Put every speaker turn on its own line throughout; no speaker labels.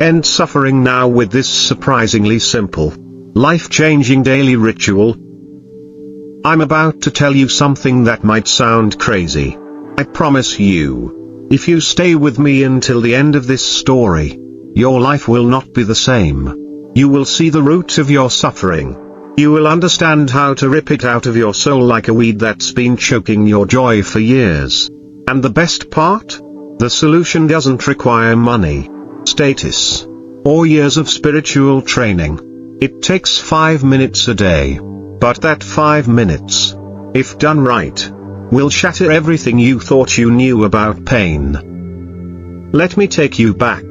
End suffering now with this surprisingly simple, life-changing daily ritual. I'm about to tell you something that might sound crazy. I promise you, if you stay with me until the end of this story, your life will not be the same. You will see the root of your suffering. You will understand how to rip it out of your soul like a weed that's been choking your joy for years. And the best part? The solution doesn't require money, status, or years of spiritual training. It takes 5 minutes a day. But that 5 minutes, if done right, will shatter everything you thought you knew about pain. Let me take you back.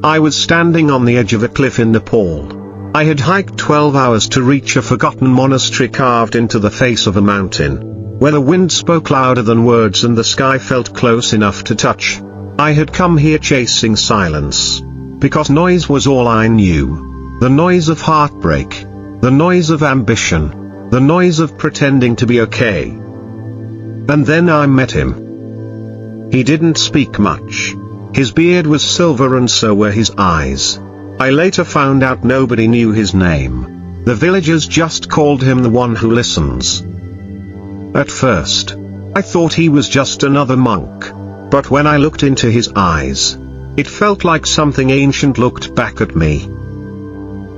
I was standing on the edge of a cliff in Nepal. I had hiked 12 hours to reach a forgotten monastery carved into the face of a mountain, where the wind spoke louder than words and the sky felt close enough to touch. I had come here chasing silence, because noise was all I knew. The noise of heartbreak, the noise of ambition, the noise of pretending to be okay. And then I met him. He didn't speak much. His beard was silver and so were his eyes. I later found out nobody knew his name. The villagers just called him the one who listens. At first, I thought he was just another monk. But when I looked into his eyes, it felt like something ancient looked back at me.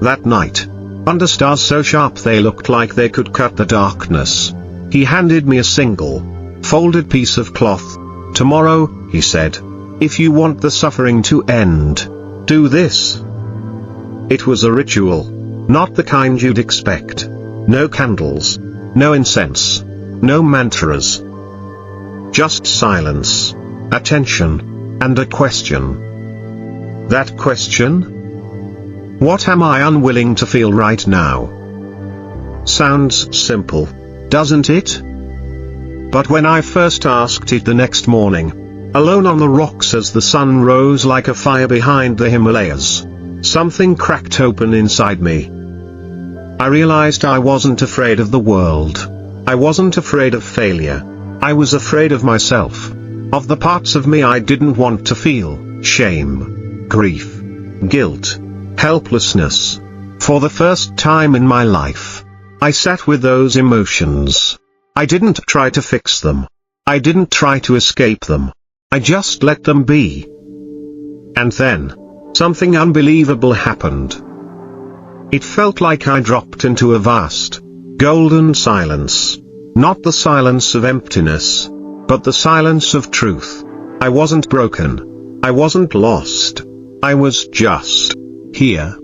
That night, under stars so sharp they looked like they could cut the darkness, he handed me a single, folded piece of cloth. Tomorrow, he said, if you want the suffering to end, do this. It was a ritual, not the kind you'd expect. No candles, no incense, no mantras. Just silence, attention, and a question. That question? What am I unwilling to feel right now? Sounds simple, doesn't it? But when I first asked it the next morning, alone on the rocks as the sun rose like a fire behind the Himalayas, something cracked open inside me. I realized I wasn't afraid of the world. I wasn't afraid of failure. I was afraid of myself. Of the parts of me I didn't want to feel: shame, grief, guilt, helplessness. For the first time in my life, I sat with those emotions. I didn't try to fix them. I didn't try to escape them. I just let them be. And then, something unbelievable happened. It felt like I dropped into a vast, golden silence. Not the silence of emptiness, but the silence of truth. I wasn't broken. I wasn't lost. I was just here.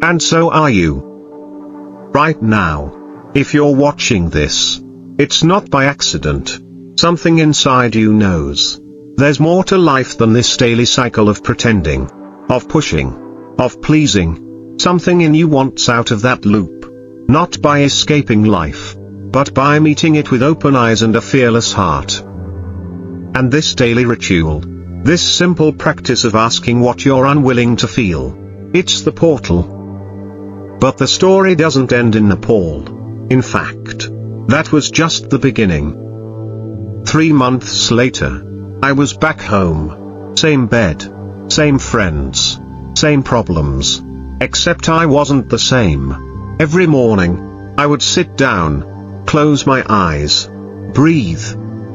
And so are you. Right now. If you're watching this, it's not by accident. Something inside you knows. There's more to life than this daily cycle of pretending, of pushing, of pleasing. Something in you wants out of that loop. Not by escaping life, but by meeting it with open eyes and a fearless heart. And this daily ritual, this simple practice of asking what you're unwilling to feel, it's the portal. But the story doesn't end in Nepal. In fact, that was just the beginning. 3 months later, I was back home. Same bed, same friends, same problems. Except I wasn't the same. Every morning, I would sit down, close my eyes, breathe,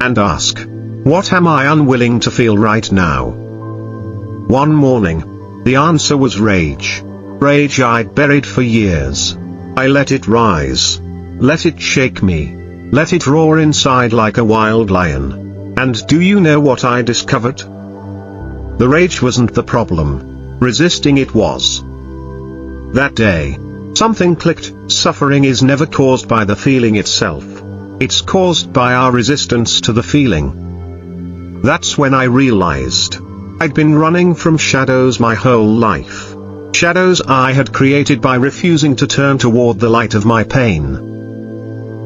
and ask, what am I unwilling to feel right now? One morning, the answer was rage. Rage I'd buried for years. I let it rise. Let it shake me. Let it roar inside like a wild lion. And do you know what I discovered? The rage wasn't the problem. Resisting it was. That day, something clicked. Suffering is never caused by the feeling itself. It's caused by our resistance to the feeling. That's when I realized. I'd been running from shadows my whole life. Shadows I had created by refusing to turn toward the light of my pain.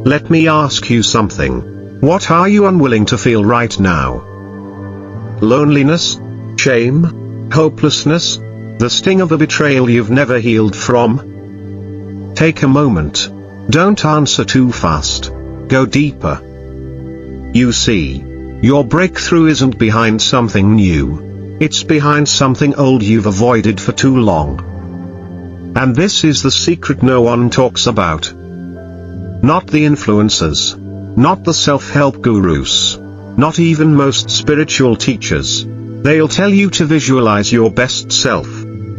Let me ask you something. What are you unwilling to feel right now? Loneliness? Shame? Hopelessness? The sting of a betrayal you've never healed from? Take a moment. Don't answer too fast. Go deeper. You see, your breakthrough isn't behind something new. It's behind something old you've avoided for too long. And this is the secret no one talks about. Not the influencers. Not the self-help gurus. Not even most spiritual teachers. They'll tell you to visualize your best self,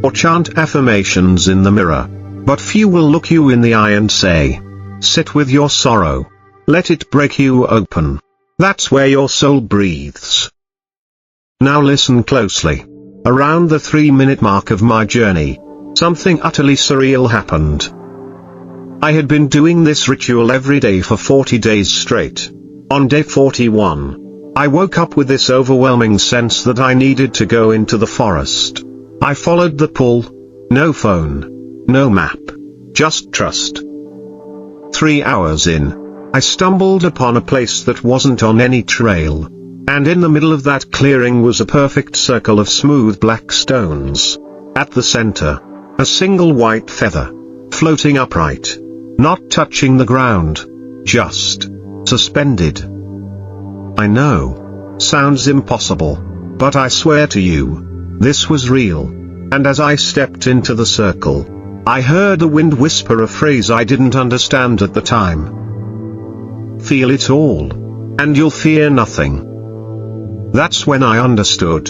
or chant affirmations in the mirror. But few will look you in the eye and say, sit with your sorrow. Let it break you open. That's where your soul breathes. Now listen closely. Around the 3-minute mark of my journey, something utterly surreal happened. I had been doing this ritual every day for 40 days straight. On day 41, I woke up with this overwhelming sense that I needed to go into the forest. I followed the pull. No phone. No map. Just trust. 3 hours in, I stumbled upon a place that wasn't on any trail. And in the middle of that clearing was a perfect circle of smooth black stones. At the center, a single white feather, floating upright. Not touching the ground. Just suspended. I know. Sounds impossible. But I swear to you, this was real. And as I stepped into the circle, I heard the wind whisper a phrase I didn't understand at the time. Feel it all. And you'll fear nothing. That's when I understood.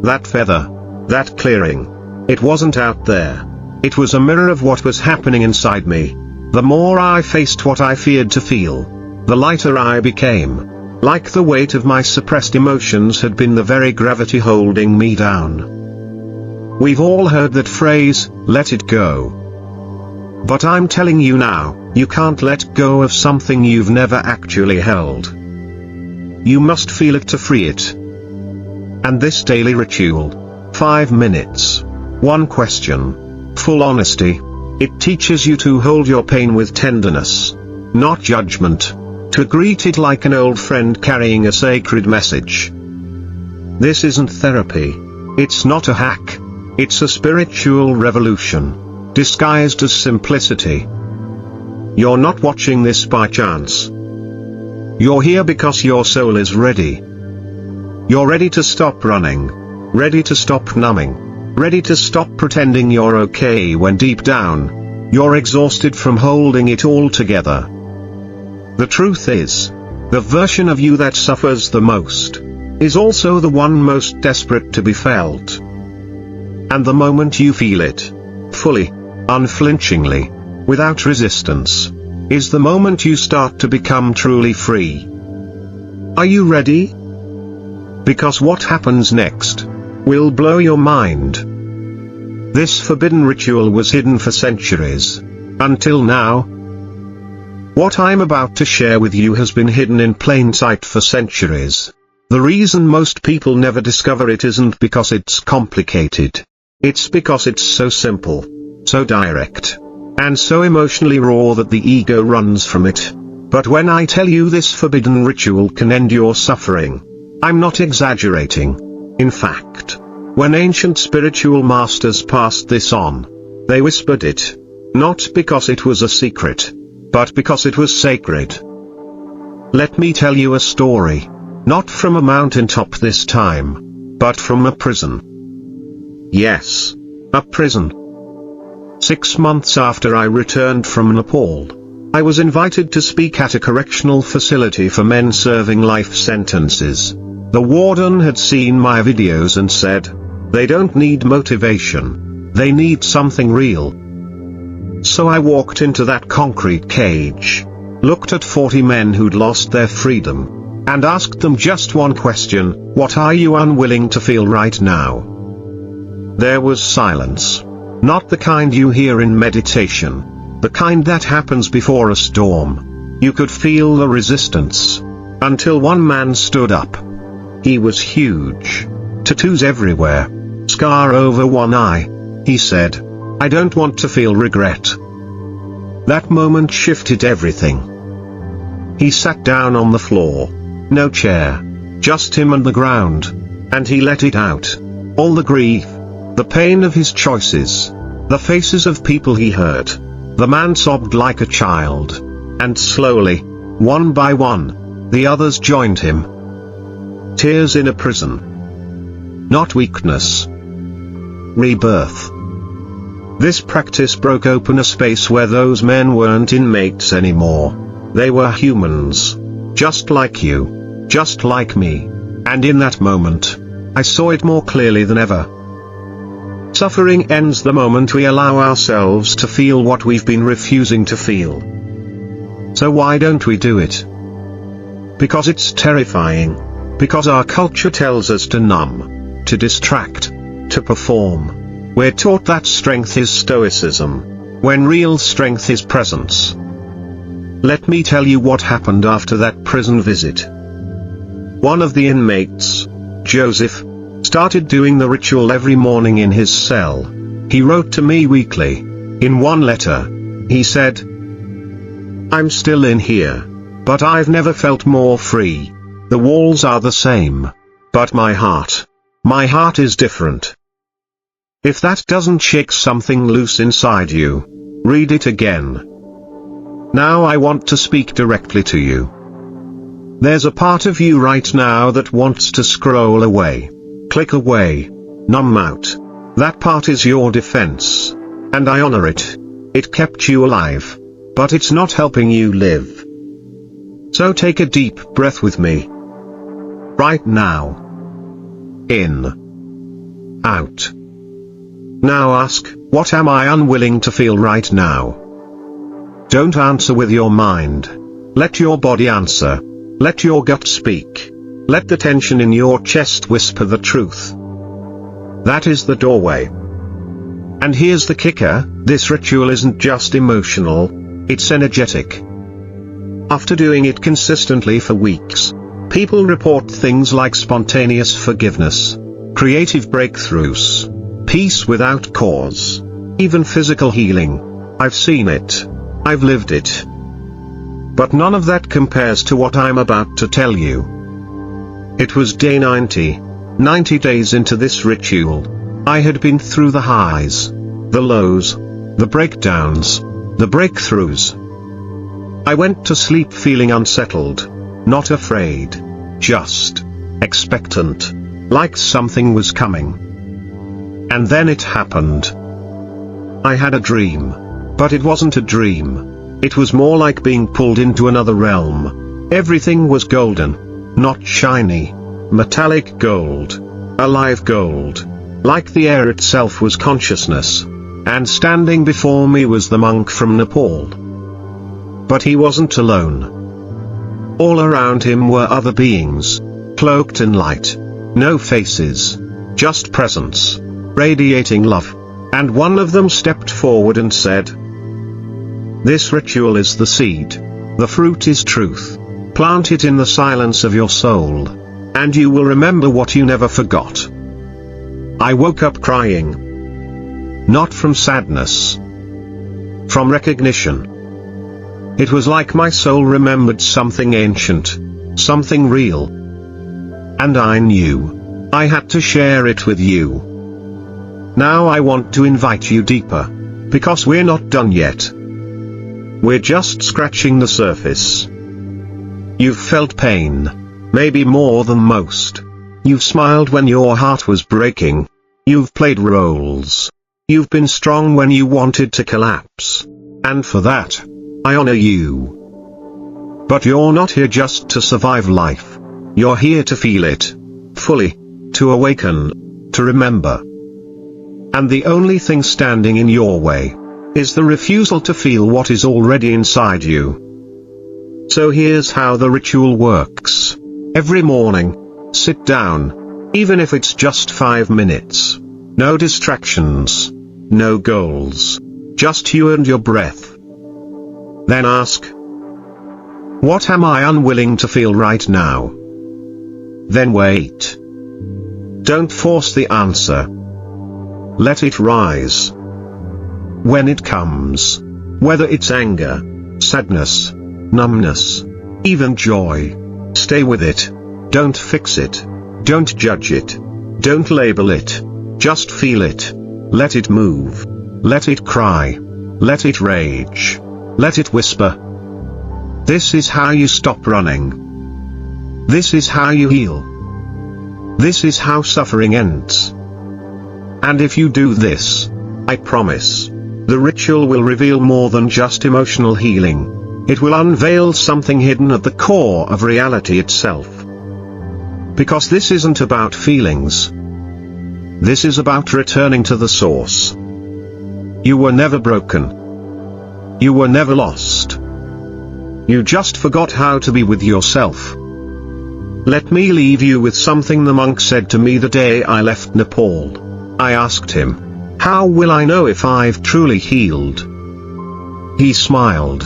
That feather. That clearing. It wasn't out there. It was a mirror of what was happening inside me. The more I faced what I feared to feel, the lighter I became. Like the weight of my suppressed emotions had been the very gravity holding me down. We've all heard that phrase, let it go. But I'm telling you now, you can't let go of something you've never actually held. You must feel it to free it. And this daily ritual, 5 minutes, 1 question, full honesty, it teaches you to hold your pain with tenderness, not judgment, to greet it like an old friend carrying a sacred message. This isn't therapy. It's not a hack. It's a spiritual revolution, disguised as simplicity. You're not watching this by chance. You're here because your soul is ready. You're ready to stop running, ready to stop numbing. Ready to stop pretending you're okay when deep down, you're exhausted from holding it all together. The truth is, the version of you that suffers the most, is also the one most desperate to be felt. And the moment you feel it, fully, unflinchingly, without resistance, is the moment you start to become truly free. Are you ready? Because what happens next will blow your mind. This forbidden ritual was hidden for centuries. Until now. What I'm about to share with you has been hidden in plain sight for centuries. The reason most people never discover it isn't because it's complicated. It's because it's so simple, so direct, and so emotionally raw that the ego runs from it. But when I tell you this forbidden ritual can end your suffering, I'm not exaggerating. In fact, when ancient spiritual masters passed this on, they whispered it. Not because it was a secret, but because it was sacred. Let me tell you a story, not from a mountaintop this time, but from a prison. Yes, a prison. 6 months after I returned from Nepal, I was invited to speak at a correctional facility for men serving life sentences. The warden had seen my videos and said, they don't need motivation, they need something real. So I walked into that concrete cage, looked at 40 men who'd lost their freedom, and asked them just one question: what are you unwilling to feel right now? There was silence. Not the kind you hear in meditation, the kind that happens before a storm. You could feel the resistance. Until one man stood up. He was huge. Tattoos everywhere. Scar over one eye. He said, I don't want to feel regret. That moment shifted everything. He sat down on the floor. No chair. Just him and the ground. And he let it out. All the grief. The pain of his choices. The faces of people he hurt. The man sobbed like a child. And slowly, one by one, the others joined him. Tears in a prison. not weakness. Rebirth. This practice broke open a space where those men weren't inmates anymore. They were humans. Just like you. Just like me. And in that moment, I saw it more clearly than ever. Suffering ends the moment we allow ourselves to feel what we've been refusing to feel. So why don't we do it? Because it's terrifying. Because our culture tells us to numb, to distract, to perform. We're taught that strength is stoicism, when real strength is presence. Let me tell you what happened after that prison visit. One of the inmates, Joseph, started doing the ritual every morning in his cell. He wrote to me weekly. In one letter, he said, "I'm still in here, but I've never felt more free. The walls are the same. But my heart is different." If that doesn't shake something loose inside you, read it again. Now I want to speak directly to you. There's a part of you right now that wants to scroll away. Click away. Numb out. That part is your defense. And I honor it. It kept you alive. But it's not helping you live. So take a deep breath with me. Right now. In. Out. Now ask, what am I unwilling to feel right now? Don't answer with your mind. Let your body answer. Let your gut speak. Let the tension in your chest whisper the truth. That is the doorway. And here's the kicker, this ritual isn't just emotional, it's energetic. After doing it consistently for weeks, people report things like spontaneous forgiveness, creative breakthroughs, peace without cause, even physical healing. I've seen it. I've lived it. But none of that compares to what I'm about to tell you. It was day 90 days into this ritual. I had been through the highs, the lows, the breakdowns, the breakthroughs. I went to sleep feeling unsettled, not afraid, just expectant, like something was coming. And then it happened. I had a dream. But it wasn't a dream. It was more like being pulled into another realm. Everything was golden. Not shiny. Metallic gold. Alive gold. Like the air itself was consciousness. And standing before me was the monk from Nepal. But he wasn't alone. All around him were other beings, cloaked in light. No faces. Just presence. Radiating love. And one of them stepped forward and said, "This ritual is the seed. The fruit is truth. Plant it in the silence of your soul. And you will remember what you never forgot." I woke up crying. Not from sadness. From recognition. It was like my soul remembered something ancient. Something real. And I knew. I had to share it with you. Now I want to invite you deeper. Because we're not done yet. We're just scratching the surface. You've felt pain. Maybe more than most. You've smiled when your heart was breaking. You've played roles. You've been strong when you wanted to collapse. And for that, I honor you. But you're not here just to survive life. You're here to feel it. Fully. To awaken. To remember. And the only thing standing in your way is the refusal to feel what is already inside you. So here's how the ritual works. Every morning, sit down, even if it's just 5 minutes. No distractions. No goals. Just you and your breath. Then ask, what am I unwilling to feel right now? Then wait. Don't force the answer. Let it rise. When it comes, whether it's anger, sadness, numbness, even joy, stay with it. Don't fix it. Don't judge it. Don't label it. Just feel it. Let it move. Let it cry. Let it rage. Let it whisper. This is how you stop running. This is how you heal. This is how suffering ends. And if you do this, I promise, the ritual will reveal more than just emotional healing. It will unveil something hidden at the core of reality itself. Because this isn't about feelings. This is about returning to the source. You were never broken. You were never lost. You just forgot how to be with yourself. Let me leave you with something the monk said to me the day I left Nepal. I asked him, "How will I know if I've truly healed?" He smiled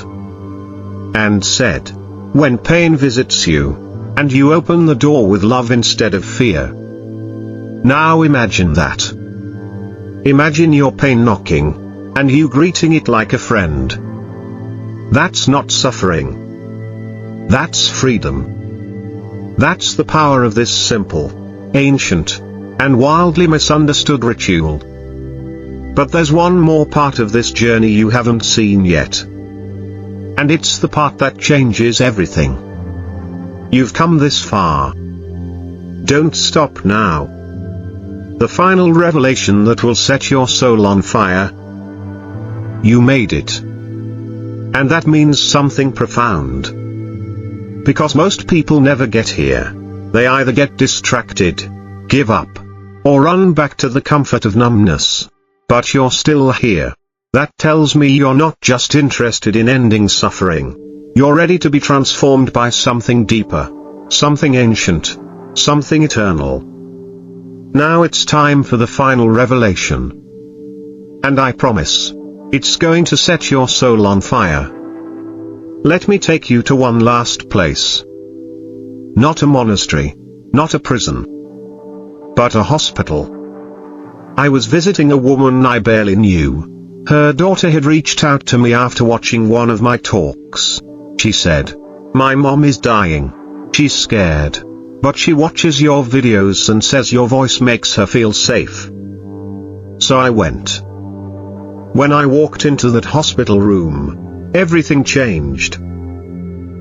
and said, "When pain visits you, and you open the door with love instead of fear." Now imagine that. Imagine your pain knocking, and you greeting it like a friend. That's not suffering. That's freedom. That's the power of this simple, ancient, and wildly misunderstood ritual. But there's one more part of this journey you haven't seen yet. And it's the part that changes everything. You've come this far. Don't stop now. The final revelation that will set your soul on fire. You made it. And that means something profound. Because most people never get here. They either get distracted, give up, or run back to the comfort of numbness. But you're still here. That tells me you're not just interested in ending suffering. You're ready to be transformed by something deeper, something ancient, something eternal. Now it's time for the final revelation. And I promise, it's going to set your soul on fire. Let me take you to one last place. Not a monastery, not a prison, but a hospital. I was visiting a woman I barely knew. Her daughter had reached out to me after watching one of my talks. She said, "My mom is dying. She's scared. But she watches your videos and says your voice makes her feel safe." So I went. When I walked into that hospital room, everything changed.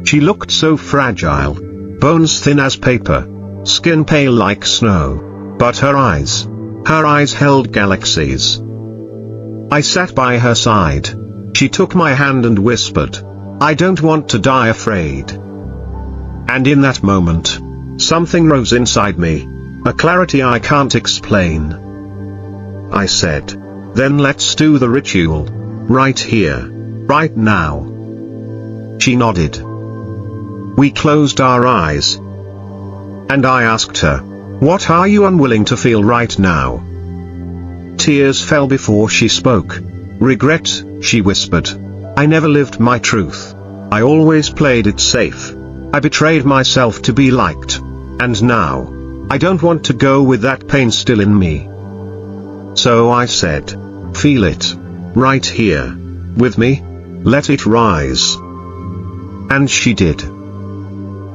She looked so fragile, bones thin as paper, skin pale like snow, but her eyes held galaxies. I sat by her side. She took my hand and whispered, "I don't want to die afraid." And in that moment, something rose inside me, a clarity I can't explain. I said, "Then let's do the ritual, right here, right now." She nodded. We closed our eyes. And I asked her, "What are you unwilling to feel right now?" Tears fell before she spoke. "Regret," she whispered. "I never lived my truth. I always played it safe. I betrayed myself to be liked. And now, I don't want to go with that pain still in me." So I said, "Feel it. Right here. With me. Let it rise." And she did.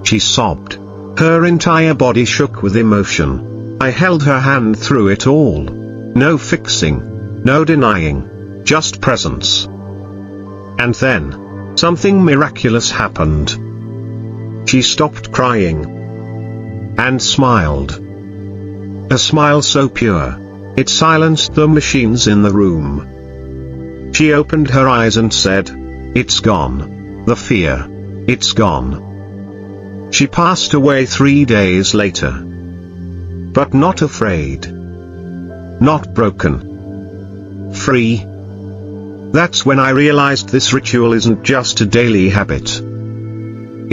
She sobbed. Her entire body shook with emotion. I held her hand through it all. No fixing. No denying. Just presence. And then, something miraculous happened. She stopped crying. And smiled. A smile so pure, it silenced the machines in the room. She opened her eyes and said, "It's gone. The fear. It's gone." She passed away 3 days later. But not afraid. Not broken. Free. That's when I realized this ritual isn't just a daily habit.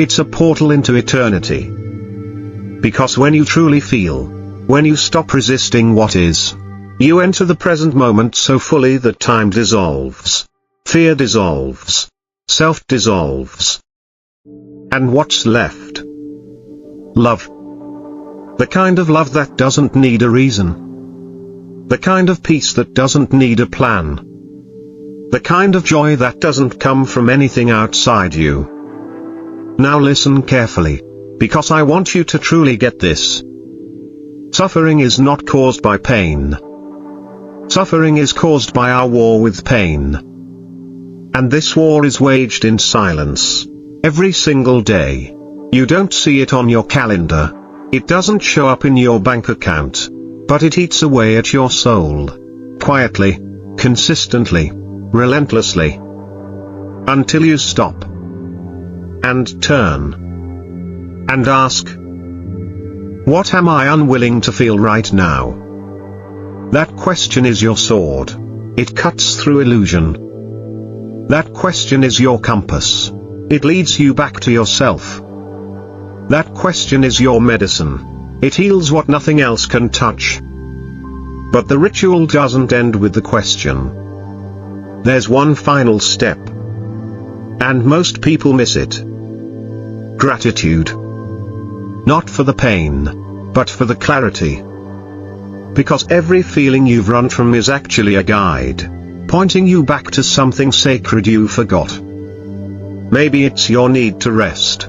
It's a portal into eternity. Because when you truly feel, when you stop resisting what is, you enter the present moment so fully that time dissolves. Fear dissolves. Self dissolves. And what's left? Love. The kind of love that doesn't need a reason. The kind of peace that doesn't need a plan. The kind of joy that doesn't come from anything outside you. Now listen carefully, because I want you to truly get this. Suffering is not caused by pain. Suffering is caused by our war with pain. And this war is waged in silence, every single day. You don't see it on your calendar. It doesn't show up in your bank account, but it eats away at your soul. Quietly, consistently, relentlessly. Until you stop. And turn. And ask. What am I unwilling to feel right now? That question is your sword. It cuts through illusion. That question is your compass. It leads you back to yourself. That question is your medicine. It heals what nothing else can touch. But the ritual doesn't end with the question. There's one final step. And most people miss it. Gratitude. Not for the pain, but for the clarity. Because every feeling you've run from is actually a guide, pointing you back to something sacred you forgot. Maybe it's your need to rest.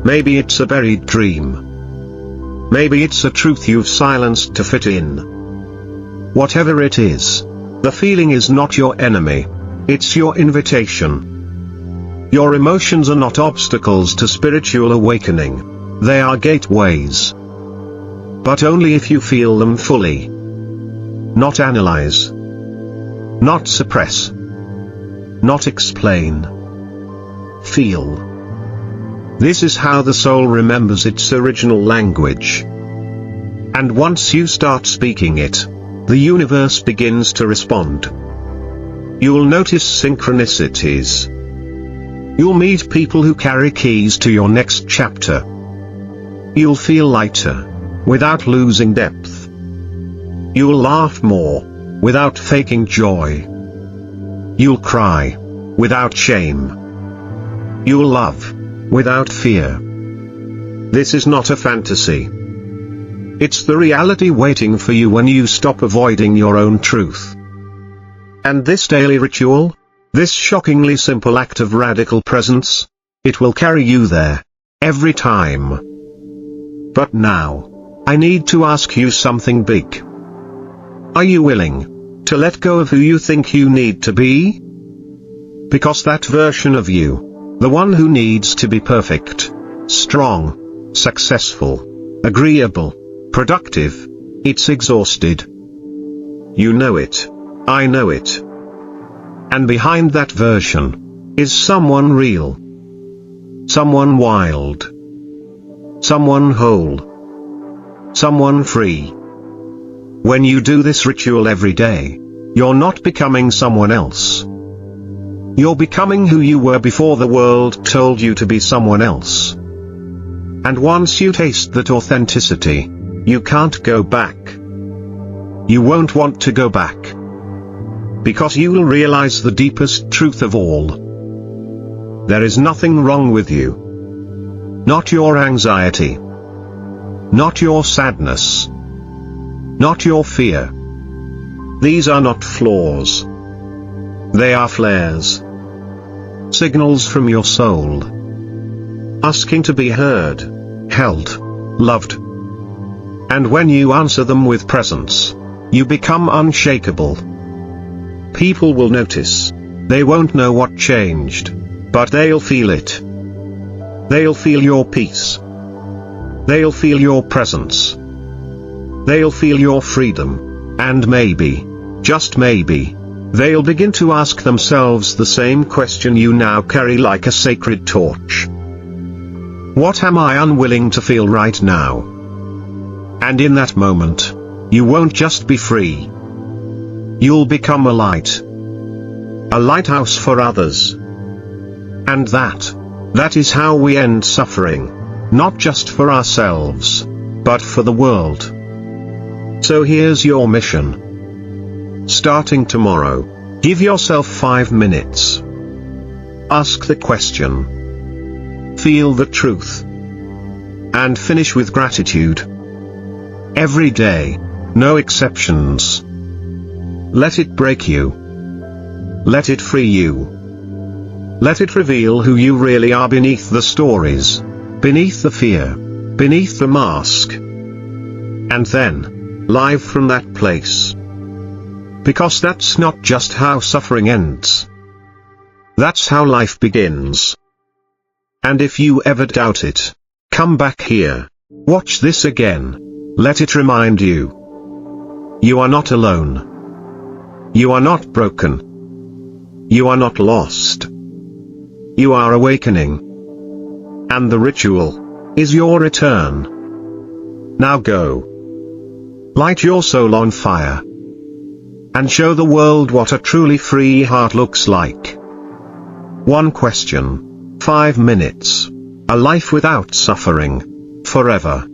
Maybe it's a buried dream. Maybe it's a truth you've silenced to fit in. Whatever it is, the feeling is not your enemy. It's your invitation. Your emotions are not obstacles to spiritual awakening. They are gateways. But only if you feel them fully. Not analyze. Not suppress. Not explain. Feel. This is how the soul remembers its original language. And once you start speaking it, the universe begins to respond. You'll notice synchronicities. You'll meet people who carry keys to your next chapter. You'll feel lighter, without losing depth. You'll laugh more, without faking joy. You'll cry, without shame. You'll love, without fear. This is not a fantasy. It's the reality waiting for you when you stop avoiding your own truth. And this daily ritual, this shockingly simple act of radical presence, it will carry you there, every time. But now, I need to ask you something big. Are you willing to let go of who you think you need to be? Because that version of you, the one who needs to be perfect, strong, successful, agreeable, productive, it's exhausted. You know it. I know it. And behind that version is someone real. Someone wild. Someone whole. Someone free. When you do this ritual every day, you're not becoming someone else. You're becoming who you were before the world told you to be someone else. And once you taste that authenticity, you can't go back. You won't want to go back. Because you will realize the deepest truth of all. There is nothing wrong with you. Not your anxiety. Not your sadness. Not your fear. These are not flaws. They are flares. Signals from your soul. Asking to be heard, held, loved. And when you answer them with presence, you become unshakable. People will notice. They won't know what changed, but they'll feel it. They'll feel your peace. They'll feel your presence. They'll feel your freedom, and maybe, just maybe, they'll begin to ask themselves the same question you now carry like a sacred torch. What am I unwilling to feel right now? And in that moment, you won't just be free. You'll become a light. A lighthouse for others. And that is how we end suffering. Not just for ourselves, but for the world. So here's your mission. Starting tomorrow, give yourself 5 minutes. Ask the question. Feel the truth. And finish with gratitude. Every day, no exceptions. Let it break you. Let it free you. Let it reveal who you really are beneath the stories. Beneath the fear, beneath the mask. And then, live from that place. Because that's not just how suffering ends. That's how life begins. And if you ever doubt it, come back here, Watch this again. Let it remind you. You are not alone. You are not broken. You are not lost. You are awakening. And the ritual is your return. Now go. Light your soul on fire. And show the world what a truly free heart looks like. One question. 5 minutes. A life without suffering. Forever.